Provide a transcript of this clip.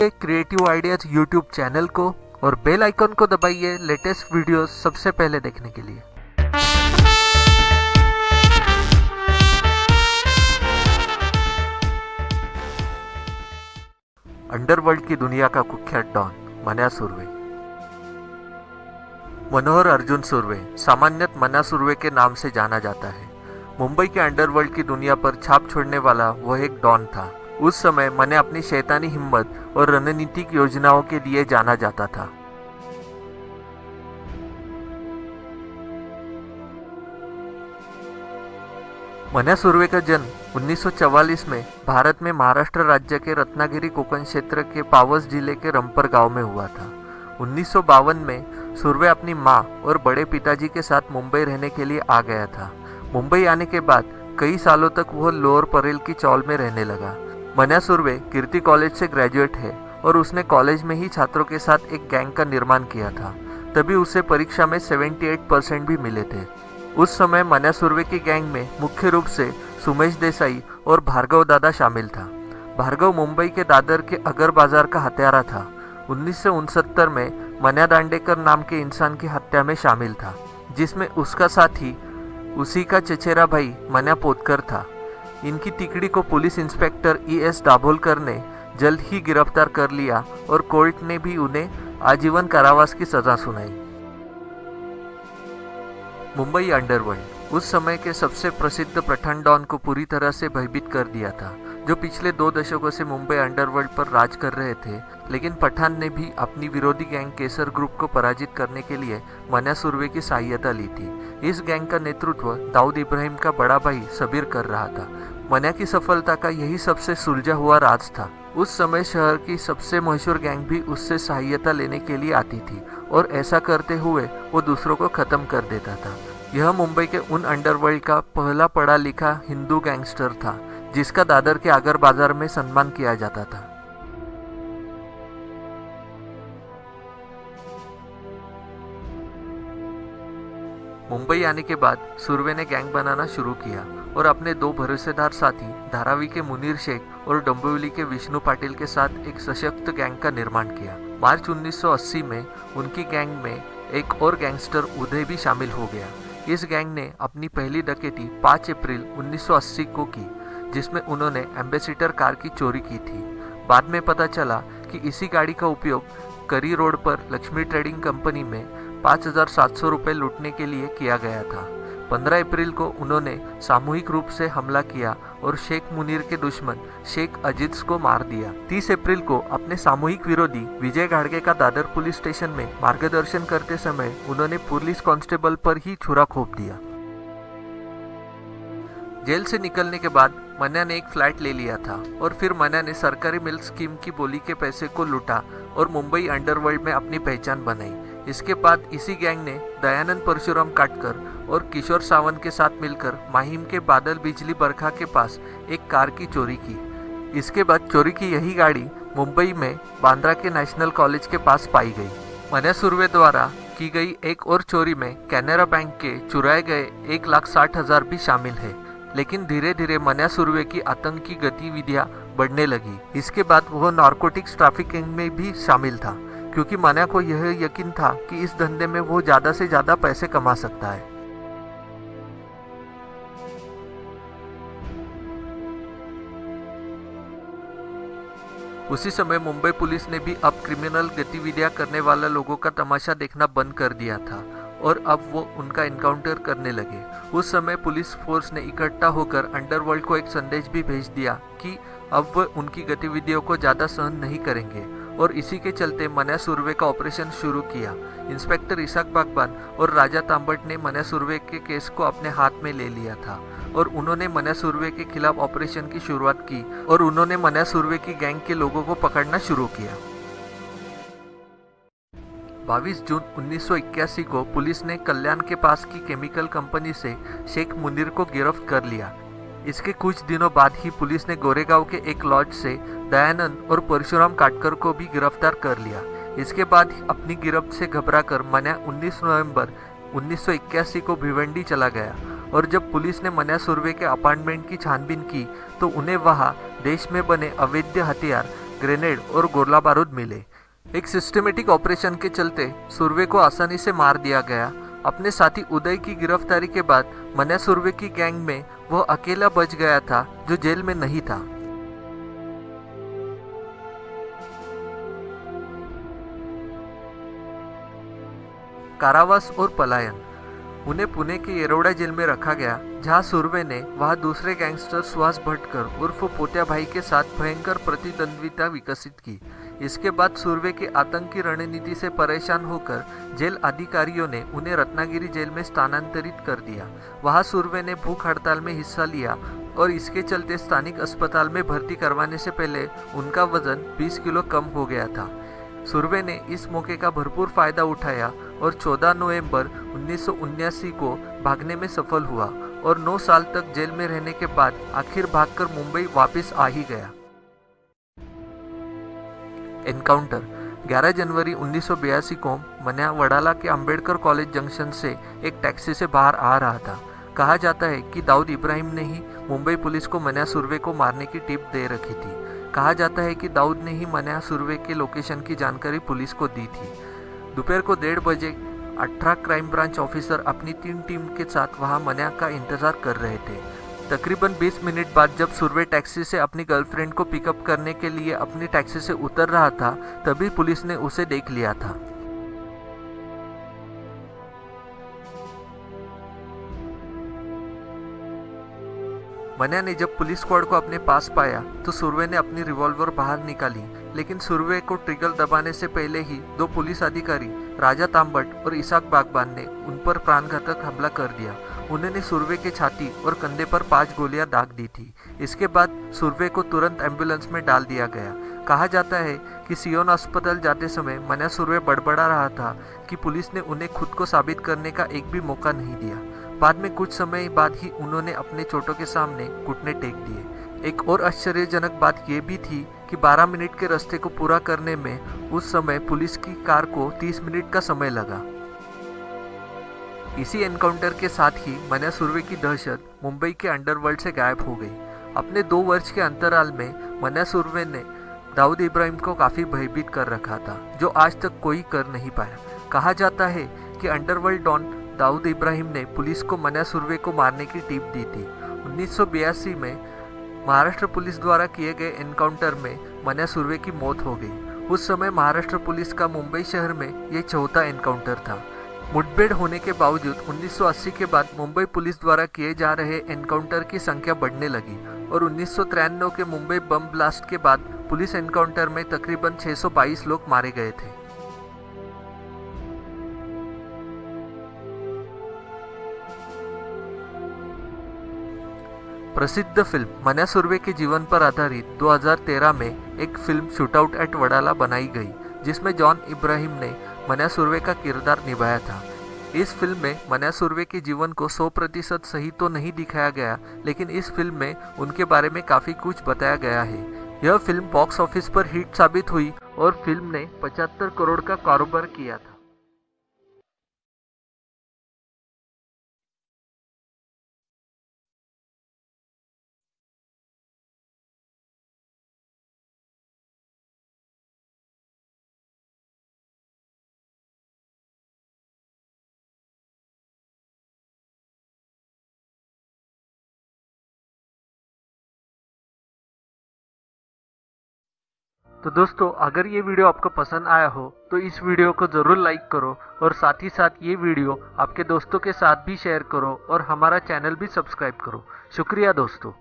Creative ideas YouTube channel को और bell icon को दबाइए लेटेस्ट वीडियोस सबसे पहले देखने के लिए। अंडरवर्ल्ड की दुनिया का कुख्यात डॉन मन्या सुर्वे। मनोहर अर्जुन सुर्वे सामान्यतः मन्या सुर्वे के नाम से जाना जाता है। मुंबई के अंडरवर्ल्ड की दुनिया पर छाप छोड़ने वाला वह एक डॉन था। उस समय मन्या अपनी शैतानी हिम्मत और रणनीतिक योजनाओं के लिए जाना जाता था। मन्या सुर्वे का जन्म 1944 में भारत में महाराष्ट्र राज्य के रत्नागिरी कोकण क्षेत्र के पावस जिले के रंपर गांव में हुआ था। 1952 में सुर्वे अपनी मां और बड़े पिताजी के साथ मुंबई रहने के लिए आ गया था। मुंबई आने के बाद कई सालों तक वह लोअर परेल की चौल में रहने लगा। मन्या सुर्वे कीर्ति कॉलेज से ग्रेजुएट है और उसने कॉलेज में ही छात्रों के साथ एक गैंग का निर्माण किया था। तभी उसे परीक्षा में 78% भी मिले थे। उस समय मन्या सुर्वे की गैंग में मुख्य रूप से सुमेश देसाई और भार्गव दादा शामिल था। भार्गव मुंबई के दादर के अगर बाजार का हत्यारा था। 1969 में मन्या दांडेकर नाम के इंसान की हत्या में शामिल था, जिसमें उसका साथी उसी का चचेरा भाई मन्या पोतकर था। इनकी तिकड़ी को पुलिस इंस्पेक्टर ES दाभोलकर ने जल्द ही गिरफ्तार कर लिया और कोर्ट ने भी उन्हें आजीवन कारावास की सजा सुनाई। मुंबई अंडरवर्ल्ड उस समय के सबसे प्रसिद्ध पठान डॉन को पूरी तरह से भयभीत कर दिया था, जो पिछले 2 दशकों से मुंबई अंडरवर्ल्ड पर राज कर रहे थे। लेकिन पठान ने भी अपनी विरोधी गैंग केसर ग्रुप को पराजित करने के लिए मन्या सुर्वे की सहायता ली थी। इस गैंग का नेतृत्व दाऊद इब्राहिम का बड़ा भाई सबीर कर रहा था। मन्या की सफलता का यही सबसे सुलझा हुआ राज था। उस समय शहर की सबसे मशहूर गैंग भी उससे सहायता लेने के लिए आती थी और ऐसा करते हुए वो दूसरों को खत्म कर देता था। यह मुंबई के उन अंडरवर्ल्ड का पहला पढ़ा लिखा हिंदू गैंगस्टर था, जिसका दादर के आगर बाजार में सम्मान किया जाता था। मुंबई आने के बाद सुर्वे ने गैंग बनाना शुरू किया और अपने 2 भरोसेदार साथी धारावी के मुनीर शेख और डोंबिवली के विष्णु पाटिल के साथ एक सशक्त गैंग का निर्माण किया। मार्च 1980 में उनकी गैंग में एक और गैंगस्टर उदय भी शामिल हो गया। इस गैंग ने अपनी पहली डकैती 5 अप्रैल 1980 को की, जिसमें उन्होंने एम्बेसडर कार की चोरी की थी। बाद में पता चला कि इसी गाड़ी का उपयोग करी रोड पर लक्ष्मी ट्रेडिंग कंपनी में 5,700 रुपये लूटने के लिए किया गया था। 15 अप्रैल को उन्होंने सामूहिक रूप से हमला किया और शेख मुनीर के दुश्मन शेख अजीज को मार दिया। 30 अप्रैल को अपने सामूहिक विरोधी विजय घाड़गे का दादर पुलिस स्टेशन में मार्गदर्शन करते समय उन्होंने पुलिस कांस्टेबल पर ही छुरा घोंप दिया। जेल से निकलने के बाद मन्या ने एक फ्लैट ले लिया था और फिर मन्या ने सरकारी मिल्क स्कीम की बोली के पैसे को लूटा और मुंबई अंडरवर्ल्ड में अपनी पहचान बनाई। इसके बाद इसी गैंग ने दयानंद परशुराम काटकर और किशोर सावंत के साथ मिलकर माहिम के बादल बिजली बरखा के पास एक कार की चोरी की। इसके बाद चोरी की यही गाड़ी मुंबई में बांद्रा के नेशनल कॉलेज के पास पाई गई। मन्या सुर्वे द्वारा की गई एक और चोरी में कैनरा बैंक के चुराए गए 1,60,000 भी शामिल है। लेकिन धीरे धीरे मन्या सुर्वे की आतंकी गतिविधियां बढ़ने लगी। इसके बाद वह नारकोटिक्स ट्रैफिकिंग में भी शामिल था, क्योंकि मन्या को यह यकीन था कि इस धंधे में वो ज़्यादा से ज़्यादा पैसे कमा सकता है। उसी समय मुंबई पुलिस ने भी अब क्रिमिनल गतिविधियां करने वाले लोगों का तमाशा देखना बंद कर दिया था और अब वो उनका इनकाउंटर करने लगे। उस समय पुलिस फोर्स ने इकट्ठा होकर अंडरवर्ल्ड को एक संदेश भी भेज दिया कि अब वो उनकी गतिविधियों को ज़्यादा सहन नहीं करेंगे और इसी के चलते मन्या सुर्वे का ऑपरेशन शुरू किया। इंस्पेक्टर इसाक बागबान और राजा तांबट ने मन्या सुर्वे के केस को अपने हाथ में ले लिया था और उन्होंने मन्या सुर्वे के खिलाफ ऑपरेशन की शुरुआत की और उन्होंने मन्या सुर्वे की गैंग के लोगों को पकड़ना शुरू किया। 22 जून 1981 को पुलिस ने कल्याण के पास की केमिकल कंपनी से शेख मुनीर को गिरफ्त कर लिया। इसके कुछ दिनों बाद ही पुलिस ने गोरेगांव के एक लॉज से दयानंद और परशुराम काटकर को भी गिरफ्तार कर लिया। इसके बाद अपनी गिरफ्त से घबराकर मन्या 19 नवंबर 1981 को भिवंडी चला गया और जब पुलिस ने मन्या सुर्वे के अपार्टमेंट की छानबीन की तो उन्हें वहां देश में बने अवैध हथियार ग्रेनेड और गोला बारूद मिले। एक सिस्टमेटिक ऑपरेशन के चलते सुरवे को आसानी से मार दिया गया। अपने साथी उदय की गिरफ्तारी के बाद मन्या सुरवे की गैंग में वह अकेला बच गया था जो जेल में नहीं था। कारावास और पलायन। उन्हें पुणे के येरवडा जेल में रखा गया, जहां सुरवे ने वहां दूसरे गैंगस्टर सुहास भटकर उर्फ पोत्या भाई के साथ भयंकर प्रतिद्वंद्विता विकसित की। इसके बाद सुरवे के आतंकी रणनीति से परेशान होकर जेल अधिकारियों ने उन्हें रत्नागिरी जेल में स्थानांतरित कर दिया। वहां सुरवे ने भूख हड़ताल में हिस्सा लिया और इसके चलते स्थानिक अस्पताल में भर्ती करवाने से पहले उनका वजन 20 किलो कम हो गया था। सुरवे ने इस मौके का भरपूर फायदा उठाया और 14 नवंबर 1979 को भागने में सफल हुआ और 9 साल तक जेल में रहने के बाद आखिर भागकर मुंबई वापस आ ही गया। एनकाउंटर। 11 जनवरी 1982 को मन्या वडाला के अंबेडकर कॉलेज जंक्शन से एक टैक्सी से बाहर आ रहा था। कहा जाता है कि दाऊद इब्राहिम ने ही मुंबई पुलिस को मन्या सुरवे को मारने की टिप दे रखी थी। कहा जाता है कि दाऊद ने ही मन्या सुरवे के लोकेशन की जानकारी पुलिस को दी थी। दोपहर को 1:30 बजे 18 क्राइम ब्रांच ऑफिसर अपनी 3 टीम के साथ वहां मन्या का इंतजार कर रहे थे। तकरीबन 20 मिनट बाद जब सुरवे टैक्सी से अपनी गर्लफ्रेंड को पिकअप करने के लिए अपनी टैक्सी से उतर रहा था, तभी पुलिस ने उसे देख लिया था। मन्या ने जब पुलिस स्क्वाड को अपने पास पाया तो सुरवे ने अपनी रिवॉल्वर बाहर निकाली, लेकिन सुरवे को ट्रिगर दबाने से पहले ही 2 पुलिस अधिकारी राजा तांबट और इसाक बागबान ने उन पर प्राणघातक हमला कर दिया। उन्होंने सुरवे के छाती और कंधे पर 5 गोलियां दाग दी थी। इसके बाद सुरवे को तुरंत एम्बुलेंस में डाल दिया गया। कहा जाता है कि सियोन अस्पताल जाते समय मन्या सुरवे बड़बड़ा रहा था कि पुलिस ने उन्हें खुद को साबित करने का एक भी मौका नहीं दिया। बाद में कुछ समय बाद ही उन्होंने अपने चोटों के सामने घुटने टेक दिए। एक और आश्चर्यजनक बात यह भी थी कि 12 मिनट के रास्ते को पूरा करने में उस समय पुलिस की कार को 30 मिनट का समय लगा। इसी एनकाउंटर के साथ ही मन्या सुरवे की दहशत मुंबई के अंडरवर्ल्ड से गायब हो गई। अपने 2 वर्ष के अंतराल में मन्या सुरवे ने दाऊद इब्राहिम को काफी भयभीत कर रखा था, जो आज तक कोई कर नहीं पाया। कहा जाता है कि अंडरवर्ल्ड डॉन दाऊद इब्राहिम ने पुलिस को मन्या सुरवे को मारने की टिप दी थी। 1982 में महाराष्ट्र पुलिस द्वारा किए गए एनकाउंटर में मन्या सुरवे की मौत हो गई। उस समय महाराष्ट्र पुलिस का मुंबई शहर में ये 4था एनकाउंटर था। मुठभेड़ होने के बावजूद 1980 के बाद मुंबई पुलिस द्वारा किए जा रहे एनकाउंटर की संख्या बढ़ने लगी और 1993 के मुंबई बम ब्लास्ट के बाद पुलिस एनकाउंटर में तकरीबन 622 लोग मारे गए थे। प्रसिद्ध फिल्म मन्या सुरवे के जीवन पर आधारित 2013 में एक फिल्म शूटआउट एट वडाला बनाई गई, जिसमें जॉन इब्राहिम ने मन्या सुरवे का किरदार निभाया था। इस फिल्म में मन्या सुरवे के जीवन को 100% सही तो नहीं दिखाया गया, लेकिन इस फिल्म में उनके बारे में काफ़ी कुछ बताया गया है। यह फिल्म बॉक्स ऑफिस पर हिट साबित हुई और फिल्म ने 75 करोड़ का कारोबार किया था। तो दोस्तों, अगर ये वीडियो आपको पसंद आया हो तो इस वीडियो को ज़रूर लाइक करो और साथ ही साथ ये वीडियो आपके दोस्तों के साथ भी शेयर करो और हमारा चैनल भी सब्सक्राइब करो। शुक्रिया दोस्तों।